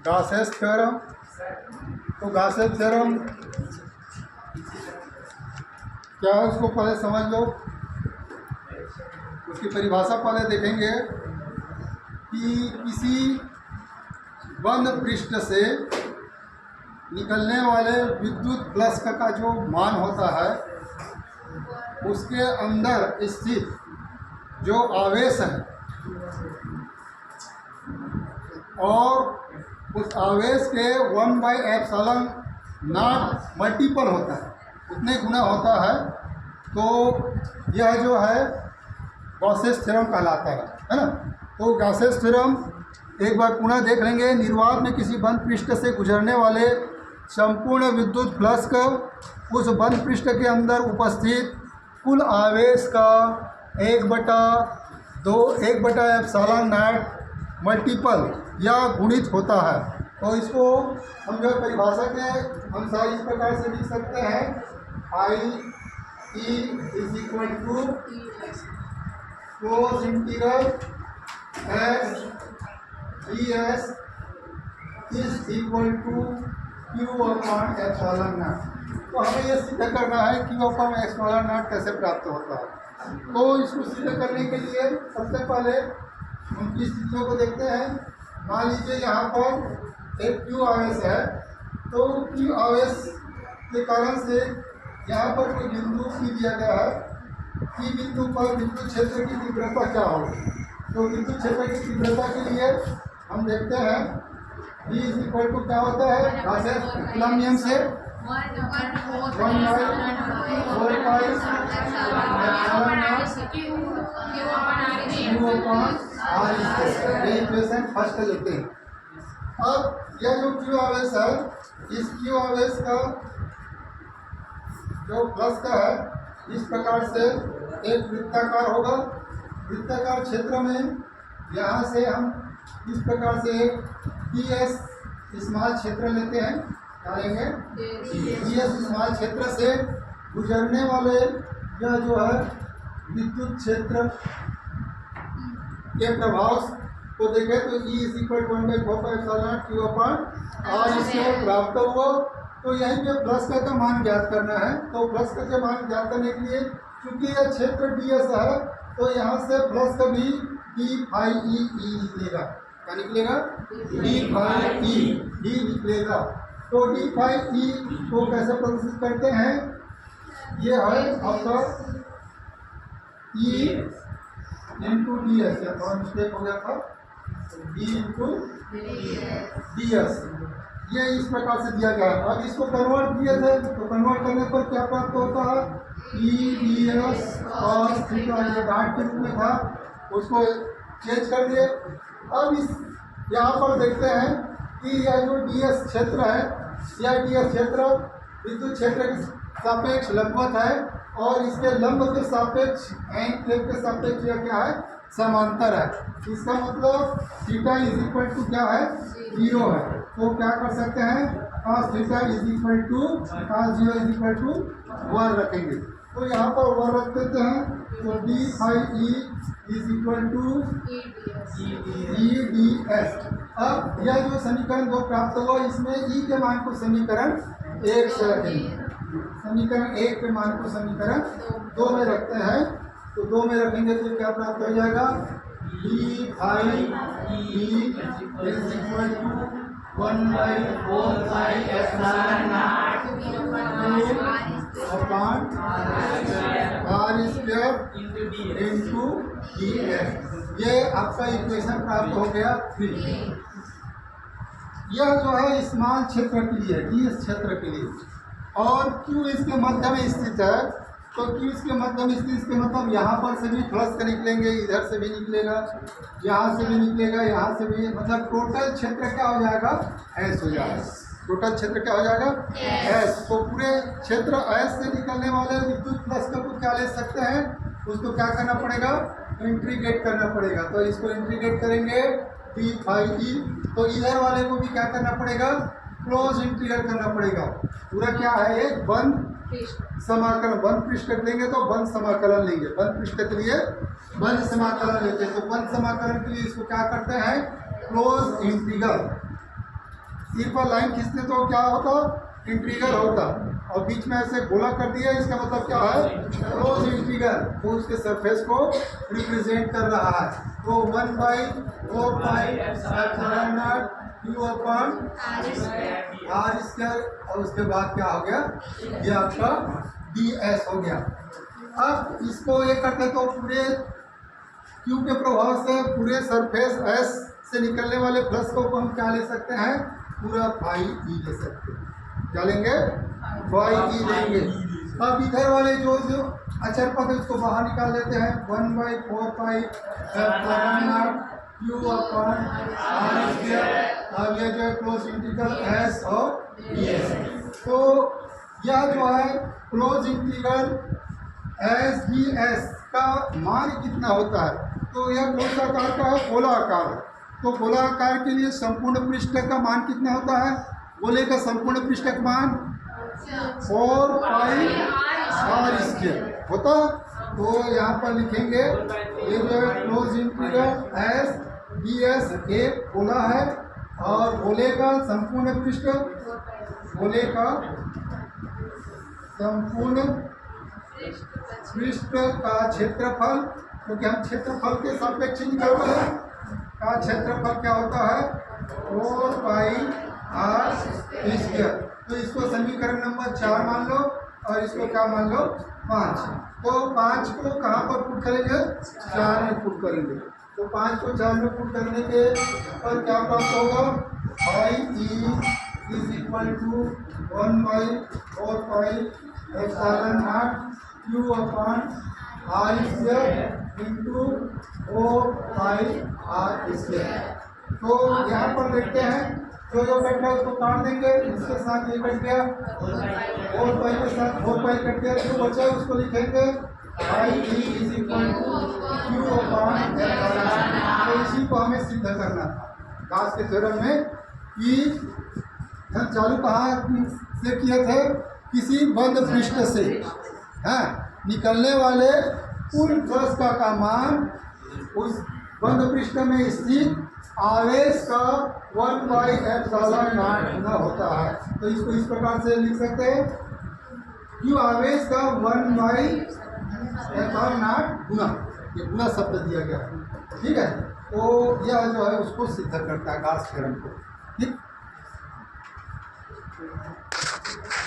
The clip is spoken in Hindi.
Gauss's theorem. तो गासेस थ्योरम क्या है उसको पहले समझ लो। उसकी परिभाषा पहले देखेंगे कि किसी बंद पृष्ठ से निकलने वाले विद्युत फ्लक्स का जो मान होता है उसके अंदर स्थित जो आवेश है और उस आवेश के 1/ε0 मल्टीपल होता है, उतने गुना होता है। तो यह जो है गॉसेस थ्योरम कहलाता है ना। तो गॉसेस थ्योरम एक बार पुनः देख लेंगे। निर्वात में किसी बंद पृष्ठ से गुजरने वाले संपूर्ण विद्युत फ्लक्स का उस बंद पृष्ठ के अंदर उपस्थित कुल आवेश का 1/ε0 मल्टीपल या गुणित होता है। तो इसको हम जो परिभाषा के अनुसार इस प्रकार से लिख सकते हैं, I E = close integral S ds is equal to Q/ε0। तो हमें यह सिद्ध करना है Q/ε0 कैसे प्राप्त होता है। तो इसको सिद्ध करने के लिए सबसे पहले उनकी स्थितियों को देखते हैं। मान लीजिए यहाँ पर एक Q आवेश है, तो Q आवेश के कारण से यहाँ पर कोई बिंदु P दिया गया है। P बिंदु पर विद्युत क्षेत्र की तीव्रता क्या होगी। तो विद्युत क्षेत्र की तीव्रता के लिए हम देखते हैं V = क्या होता है, कूलम्ब नियम से 1/4πr² इक्वेशन फर्स्ट लेते हैं। अब यह जो Q आवेश है, इस Q आवेश का जो फ्लक्स का है इस प्रकार से एक वृत्ताकार होगा। वृत्ताकार क्षेत्र में यहाँ से हम इस प्रकार से एक ds स्मॉल क्षेत्र लेते हैं। क्या लेंगे, ds स्मॉल क्षेत्र से गुजरने वाले यह जो है विद्युत क्षेत्र के प्रभाव को देखें तो E = 1/4πr² Q/r प्राप्त हुआ। तो यहीं पे फ्लक्स का मान ज्ञात करना है। तो फ्लक्स का मान ज्ञात करने के लिए चूंकि यह क्षेत्र ds है तो यहाँ से फ्लक्स का भी d∅e निकलेगा। क्या निकलेगा, d∅e निकलेगा। तो d∅e को कैसे प्रदर्शित करते हैं, ये है आपका E × ds। या थोड़ा मिस्टेक हो गया था, E × ds ये इस प्रकार से दिया गया है। अब इसको कन्वर्ट किए थे तो कन्वर्ट करने पर क्या प्राप्त होता है, E ds और थीटा ये डाट के रूप में था, उसको चेंज कर दिए। अब इस यहाँ पर देखते हैं कि यह जो ds क्षेत्र है, यह ds क्षेत्र विद्युत क्षेत्र के सापेक्ष लंबवत है और इसके लंब के सापेक्ष एंड प्लेन के सापेक्ष यह क्या है, समांतर है। इसका मतलब थीटा = क्या है, 0 है। तो क्या कर सकते हैं, cos θ = cos 0 = 1 रखेंगे। तो यहाँ पर 1 रख देते हैं। तो d∅e = EdS। अब यह जो समीकरण 2 प्राप्त हुआ, इसमें E के मान को समीकरण 1 से रखेंगे। समीकरण 1 के मान को समीकरण 2 में रखते हैं। तो 2 में रखेंगे तो क्या प्राप्त हो जाएगा, d∅e = 1/4πr² ये आपका इक्वेशन प्राप्त हो गया 3। यह जो है स्मॉल क्षेत्र के लिए, ds क्षेत्र के लिए, और Q इसके मध्य में स्थित है। तो Q इसके मध्य में स्थित, इसके मतलब यहाँ पर से भी फ्लक्स का निकलेंगे, इधर से भी निकलेगा, यहाँ से भी निकलेगा, यहाँ से भी, मतलब टोटल क्षेत्र क्या हो जाएगा, S हो जाएगा। टोटल क्षेत्र क्या हो जाएगा, S। तो पूरे क्षेत्र S से निकलने वाले विद्युत फ्लक्स का कुछ क्या ले सकते हैं, उसको क्या करना पड़ेगा, इंटीग्रेट करना पड़ेगा। तो इसको इंटीग्रेट करेंगे d∅e, तो इधर वाले को भी क्या करना पड़ेगा, क्लोज इंटीग्रल करना पड़ेगा। पूरा क्या है, एक बंद समाकलन। बंद पृष्ठ लेंगे तो बंद समाकलन लेंगे, बंद पृष्ठ के लिए बंद समाकलन लेते हैं। तो बंद समाकलन के लिए इसको क्या करते हैं, क्लोज इंटीग्रल। सिर पर लाइन खींचते तो क्या होता, इंटीग्रल होता, और बीच में ऐसे गोला कर दिया, इसका मतलब क्या है, क्लोज इंटीग्रल, वो उसके सरफेस को रिप्रेजेंट कर रहा है। तो 1/4π क्यू अपन आर स्क्वायर, और उसके बाद क्या हो गया, ये आपका ds हो गया। अब इसको ये करते तो पूरे क्यू के प्रभाव से पूरे सरफेस एस से निकलने वाले प्लस को हम क्या ले सकते हैं, पूरा फाई ई ले सकते हैं। क्या लेंगे, फाई ई लेंगे। अब इधर वाले जो अचर पद है उसको बाहर निकाल लेते हैं। 1/4π क्यू अपन आर स्क्वायर। अब ये जो क्लोज इंटीग्रल एस और ds, तो यह जो है close integral S D S का मान कितना होता है, तो यह कौन सा आकार का है, गोला आकार है। तो गोला आकार के लिए संपूर्ण पृष्ठ का मान कितना होता है, गोले का संपूर्ण पृष्ठ का मान 4πr स्क्वायर होता। तो यहाँ पर लिखेंगे ये जो है close integral S D S एक गोला है, और गोले का संपूर्ण पृष्ठ, गोले का संपूर्ण पृष्ठ का क्षेत्रफल, क्योंकि हम क्षेत्रफल के सापेक्ष निकाल रहे हैं, का क्षेत्रफल क्या होता है, 4πr स्क्वायर। तो इसको समीकरण नंबर 4 मान लो, और इसको क्या मान लो, 5। तो 5 को कहाँ पर पुट करेंगे, 4 में पुट करेंगे। तो 5 को 4 में पुट करने के पर क्या प्राप्त होगा, phi E is equal to 1/4π Q upon R square into 4πr square. तो यहाँ पर देखते हैं, तो जो कट गया उसको काट देंगे, इसके साथ ये कट गया, 4π के साथ 4π कट गया, जो बचा है उसको लिखेंगे phi E is equal to Q upon. तो इसी को हमें सिद्ध करना था गाउस के थ्योरम में, कि हम चालू कहाँ से किए थे, किसी बंद पृष्ठ से निकलने वाले कुल फ्लक्स का मान उस बंद पृष्ठ में स्थित आवेश का 1/ε0 गुना होता है। तो इसको इस प्रकार से लिख सकते हैं, क्यों आवेश का 1/ε0 गुना, ये गुना शब्द दिया गया है, ठीक है। तो यह जो है उसको सिद्ध करता है गाउस थ्योरम को, ठीक।